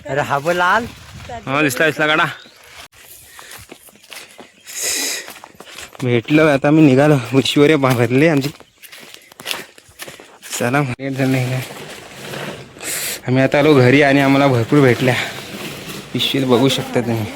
अरे हा पण लाल दिसला गाडा भेटलं. आता मी निघालो. ऐश्वर्या भरली आमची. चला नाही आम्ही आता आलो घरी आणि आम्हाला भरपूर भेटल्या पिशवीत बघू शकता तुम्ही.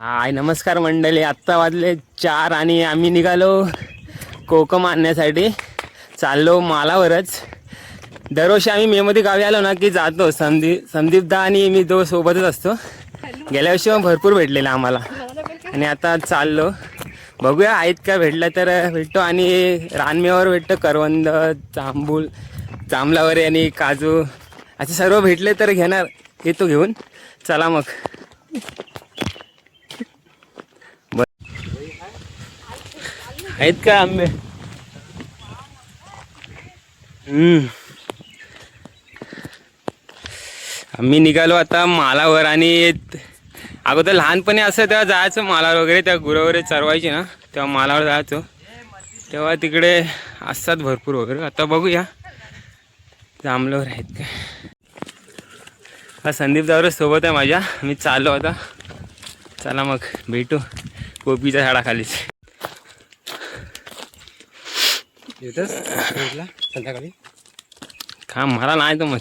हाय नमस्कार मंडळी. आत्ता वाजले 4 आणि आम्ही निघालो कोकम आणण्यासाठी. चाललो मालावरच. दरवर्षी आम्ही मेमध्ये गावी आलो ना की जातो. संदीपदा आणि मी दो सोबतच असतो. गेल्या वर्षी भरपूर भेटलेला आम्हाला आणि आता चाललो. बघूया आहेत का, भेटलं तर भेटतो. आणि रानमेवावर भेटतो करवंद, जांभळावरे आणि काजू असे सर्व भेटले तर घेणार, येतो घेऊन. चला मग. आहेत का आंबे? आम्ही निघालो आता मालावर. आणि अगोदर लहानपणी असं तेव्हा जायचं मालावर वगैरे, त्या गुरं वगैरे चरवायची ना, तेव्हा मालावर जायचो. तेव्हा तिकडे असतात भरपूर वगैरे. आता बघूया जांभळावर आहेत का. हा संदीप दावरे सोबत आहे माझ्या. मी चाललो आता. चला मग भेटू पोपीच्या झाडाखालीच. संध्याकाळी का मला नाही तर मग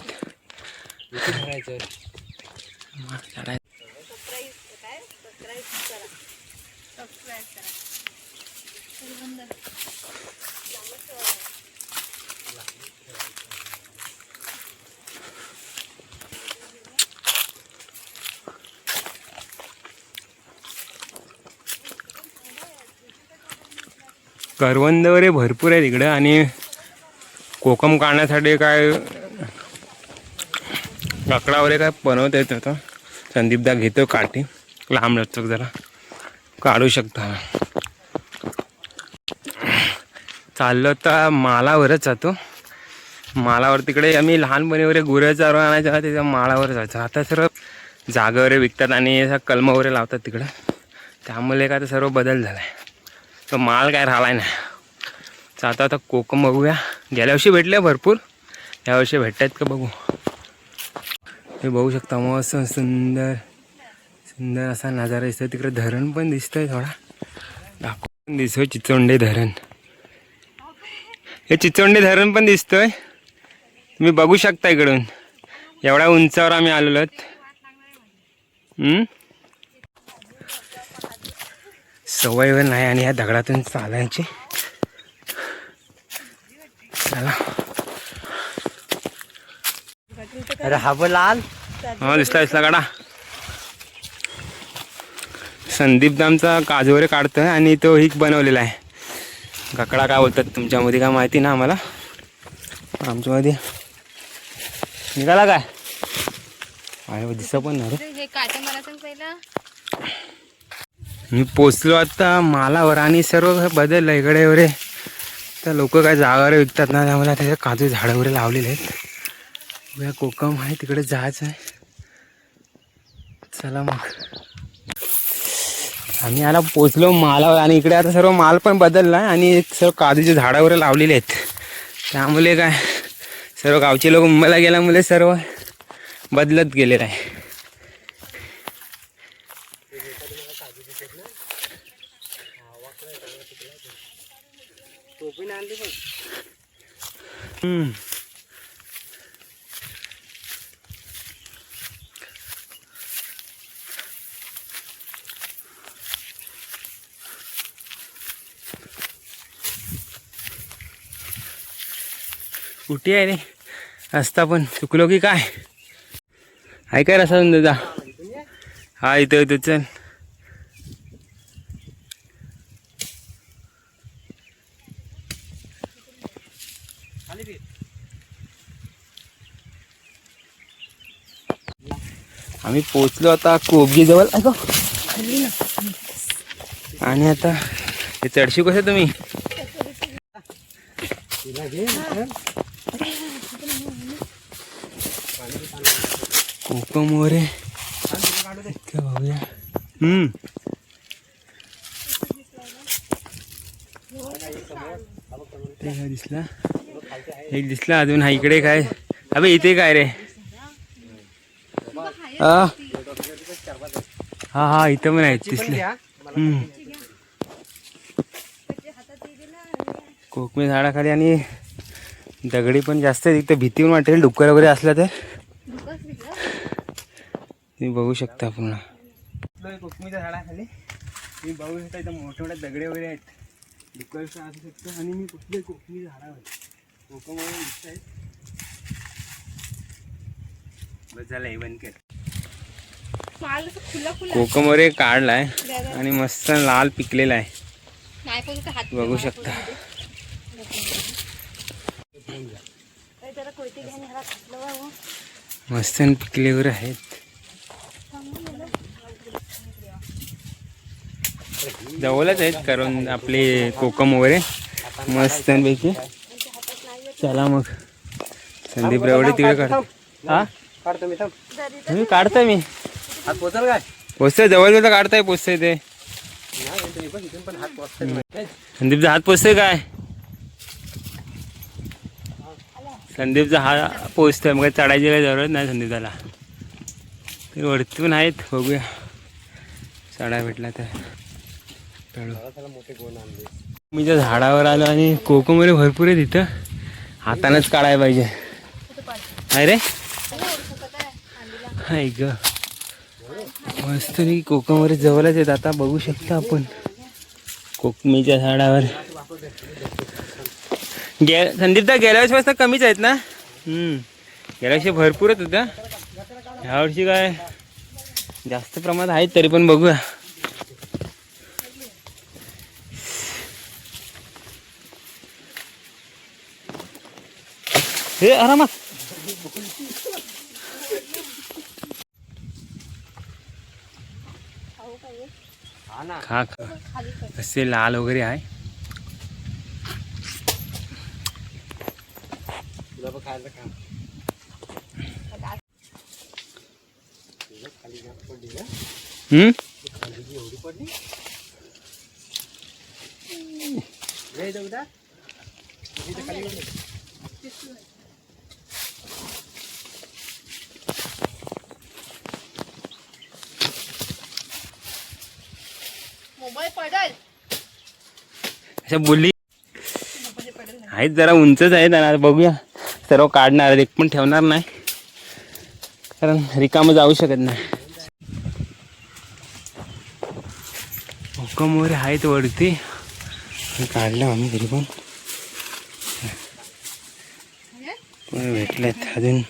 करवंद वगैरे भरपूर आहे तिकडे. आणि कोकम काढण्यासाठी काय काकडा वगैरे काय बनवता येत होतं. संदीपदा घेतो काठी लांब लचक, जरा काढू शकता. चाललो तर मालावरच जातो. मालावर तिकडे आम्ही लहानपणी वगैरे गुरं चारवून आणायचं, त्याच्या मालावर जायचं. आता सर्व जागा वगैरे विकतात आणि असा कलम वगैरे लावतात तिकडं. त्यामुळे काय तर सर्व बदल झाला आहे. तो माल काय राहिला नाही. आता कोकम बघूया. गेल्या वर्षी भेटले भरपूर, यावर्षी भेटतायत का बघू. हे बघू शकता मस्त सुंदर सुंदर असा नजारा दिसतोय. तिकडे धरण पण दिसतंय, थोडा दाखवून दिसतोय चिचोंडे धरण. हे चिचोंडे धरण पण दिसतोय, तुम्ही बघू शकता इकडून. एवढ्या उंचावर आम्ही आलेलो आहोत. सवय वेळ नाही आणि या दगडातून चालायची. चला. अरे हा पण लाल दिसला गाडा. संदीप दामचा काजू वगैरे काढतोय आणि तो हिक बनवलेला आहे. काकडा काय बोलतात तुमच्यामध्ये काय माहिती ना आम्हाला. आमच्यामध्ये निघाला काय अरे दिसत पण नाही रे. मी पोचलो आता मालावर आणि सर्व बदललं इकडे वगैरे. तर लोक काय जागा वगैरे विकतात ना, त्यामुळे त्याच्या काजू झाडं वगैरे लावलेले आहेत. कोकम आहे तिकडे जायचं आहे. चला मग. आम्ही याला पोचलो मालावर आणि इकडे आता सर्व माल पण बदलला आहे आणि सर्व काजूचे झाडं वगैरे लावलेले आहेत. त्यामुळे काय सर्व गावचे लोक मुंबईला गेल्यामुळे सर्व बदलत गेलेलं आहे. कुठे आहे रे रस्ता, पण चुकलो की काय. आहे काय रस्ता तुझा? हा इथं इथं चल. आम्ही पोचलो आता कोबगी जवळ. आणि आता हे चढशी कसे तुम्ही कोकम वगैरे बघूया. ते काय दिसला, एक दिसला अजून. हा इकडे काय, अबे इथे काय रे? हा हा इथं पण आहेत दिसले. कोकमी झाडाखाली आणि दगडी पण जास्त आहे तिथं. भीती पण वाटेल डुक्कर वगैरे असला तर. तुम्ही बघू शकता पूर्ण कोकमीच्या झाडाखाली. तुम्ही बघू शकता इथं मोठे मोठे दगडे वगैरे आहेत. डुक्कर असू शकतं. आणि मी कुठले कोकमी झाडावर कोकम वगैरे दिसत आहेत. बस झालं हे बंद कर. कोकम वगैरे काढलाय आणि मस्त लाल पिकलेला आहे. बघू शकता. मस्त पिकले वगैरे आहेत. जवळच आहेत कारण आपले कोकम वगैरे मस्त पैकी. चला मग संदीप रेवडे तिकडे काढतो. हा तुम्ही काढताय मी काय पोचतोय जवळ जवळ काढताय पोचतोय ते. संदीपचा हात पोचतोय काय? संदीपचा हा पोचतोय. मग चढायची काही जरूरत नाही संदीपाला. ते वरती पण आहेत. बघूया चढा भेटला तर मी त्या झाडावर आलो आणि कोकम वगैरे भरपूर आहे तिथं. हातानंच काढायला पाहिजे. आहे रे हाय ग. मस्त मी कोकम वगैरे जवळच आहेत. आता बघू शकता आपण कोकमीच्या झाडावर. संदीपदा गेल्या वर्षीपासून कमीच आहेत ना? गेल्या वर्षी भरपूरच होत्या. ह्या वर्षी काय जास्त प्रमाणात आहेत तरी पण बघूया. हे आरामात खा खा. असे लाल वगैरे आहे. अशा बोली आहेत जरा उंचच आहेत. आणि बघूया सर्व काढणार एक पण ठेवणार नाही कारण रिकामं जाऊ शकत नाही. हुकम वगैरे आहेत वरती काढलं आम्ही तरी पण भेटलेत. अजून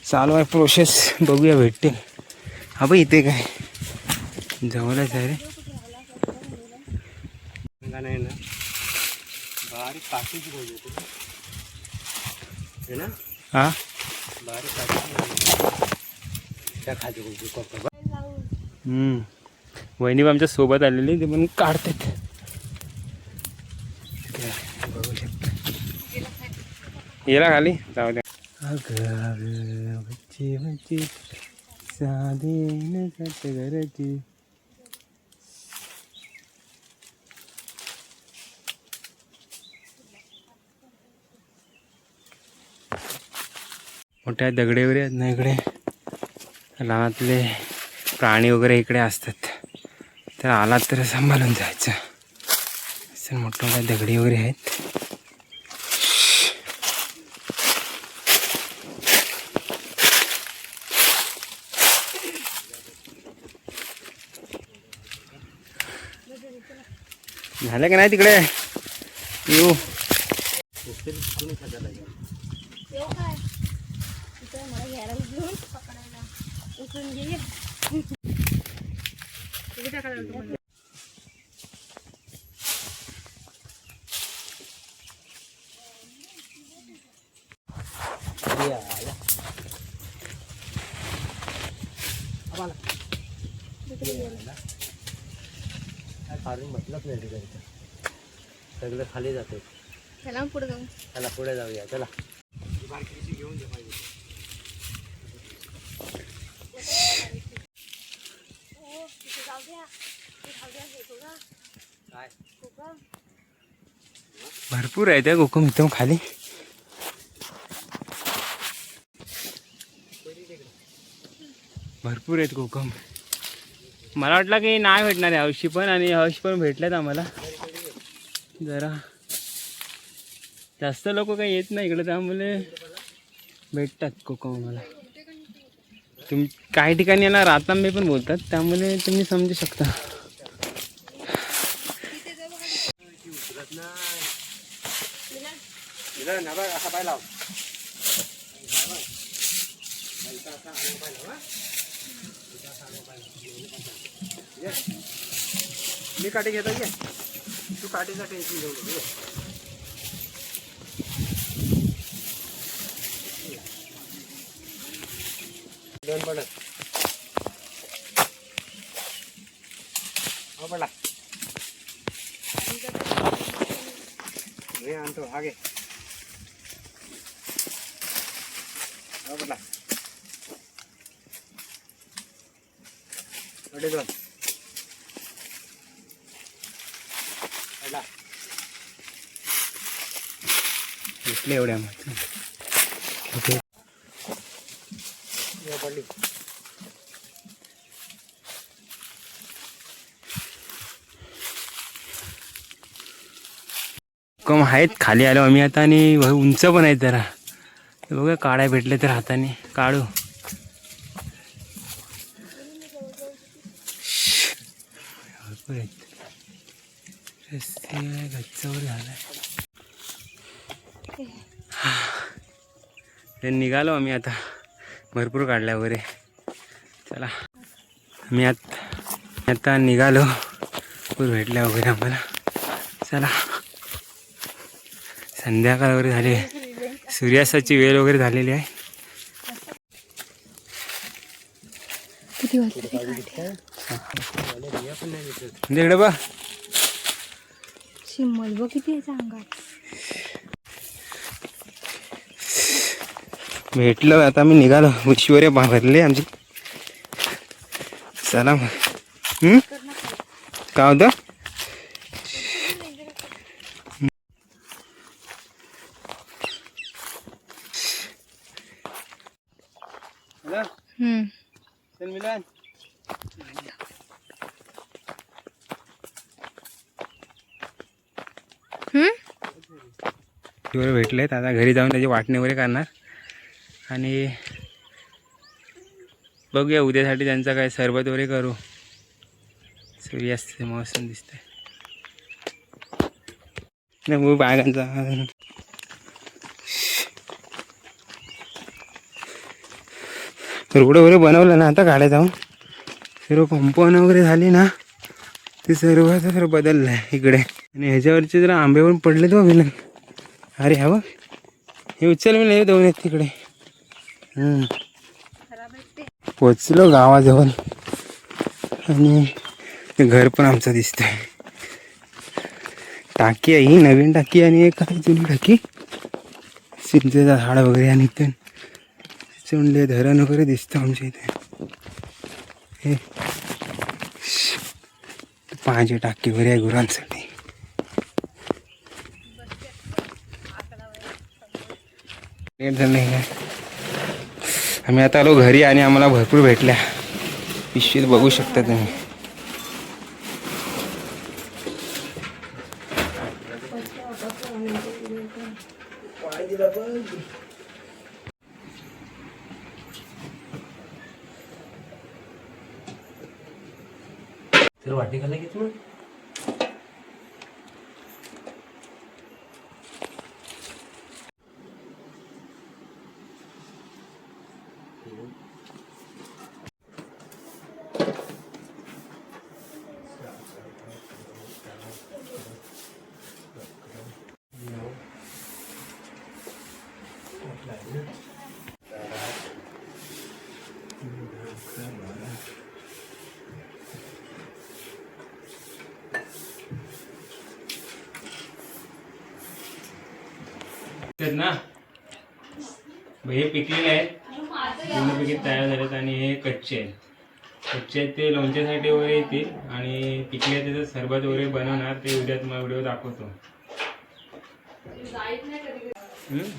चालू आहे प्रोसेस. बघूया भेटतील. हा बाई इथे काय जवळच आहे रे. नाही ना बारीक काशीची गोळी होती ना. हा बारीक त्या खाली वहिनी आमच्या सोबत आलेली ते पण काढतात. बघू शकता येला खाली जाऊ द्या. अगं बच्ची बच्ची साधी घराची. मोठ्या दगडे वगैरे आहेत ना इकडे. लहानातले प्राणी वगैरे इकडे असतात. तर आला तर सांभाळून जायचं. असं मोठ्या मोठ्या दगडी वगैरे आहेत. झालं का नाही तिकडे येऊ. मतलब नाही सगळं खाली जाते. चला पुढे जाऊ. चला पुढे जाऊया. चला घेऊन घे पाहिजे. काय भरपूर आहे त्या कोकम इथं खाली. भरपूर आहेत कोकम. मला वाटलं की नाही भेटणार आहे हौशी पण, आणि हौशी पण भेटल्यात आम्हाला. जरा जास्त लोक काही येत नाही इकडे, त्यामुळे भेटतात कोकम आम्हाला. काही ठिकाणी याला रातांबे पण बोलतात, त्यामुळे तुम्ही समजू शकता. मी काठी घेतो घे, तू काठीचा टेन्शन घेऊ नको. दोन पडत हो पडला. हे आणतो हा घे. हो पडला. अडे दोन पडला. भेटले एवढ्या पडली. कोकम आहेत. खाली आलो आम्ही आता, आणि उंच पण आहेत जरा. बघा काढाय भेटले तर हाताने काढू. भरपूर आहेत. रस्ते गच्चावर झालाय. ते निघालो आम्ही आता. भरपूर काढल्या वगैरे. चला मी आता निघालो. भरपूर भेटल्या वगैरे आम्हाला. चला संध्याकाळ वगैरे झाली आहे. सूर्यास्ताची वेळ वगैरे झालेली आहे. इकडे बघ शिमल बघ किती आहे सांगा. भेटलो. आता मी निघालो. उशिवरे भरले आमची. चला मग. काय होतं? मिलन भेटलेत. आता घरी जाऊन त्याची वाटणी वगैरे करणार, आणि बघूया उद्यासाठी त्यांचा काय सरबत वगैरे करू. सूर्यास्त मौसम दिसतंय. नाही बागांचा रोड वगैरे बनवलं ना आता. गाड्या जाऊन सर्व कंपाऊंड वगैरे झाली ना, ते सर्व बदललं आहे इकडे. आणि ह्याच्यावरचे जरा आंबे पण पडले तो मिलन. अरे हा बघ, हे उचल मी नाही दोन आहेत तिकडे. पोचलो गावाजवळ, आणि ते घर पण आमचं दिसतंय. टाकी आहे ही नवीन टाकी, आणि एक आहे जुनी टाकी. चिंचेचं झाड वगैरे, आणि इथे चुंडले धरण वगैरे दिसतं आमच्या इथे. हे पाण्याची टाकी वगैरे आहे गुरांसाठी. आम्ही आता आलो घरी, आणि आम्हाला भरपूर भेटल्या. पिशवीत बघू शकता तुम्ही. तर वाटी खाल्ला घेत मग. ना हे पिकलेले आहेत, पूर्णपैकी तयार झालेत, आणि हे कच्चे आहेत. कच्चे आहेत ते लोणच्यासाठी वगैरे येतील, आणि पिकले त्याचं सरबत वगैरे बनवणार. ते उद्या तुम्हाला व्हिडिओ दाखवतो. हम्म.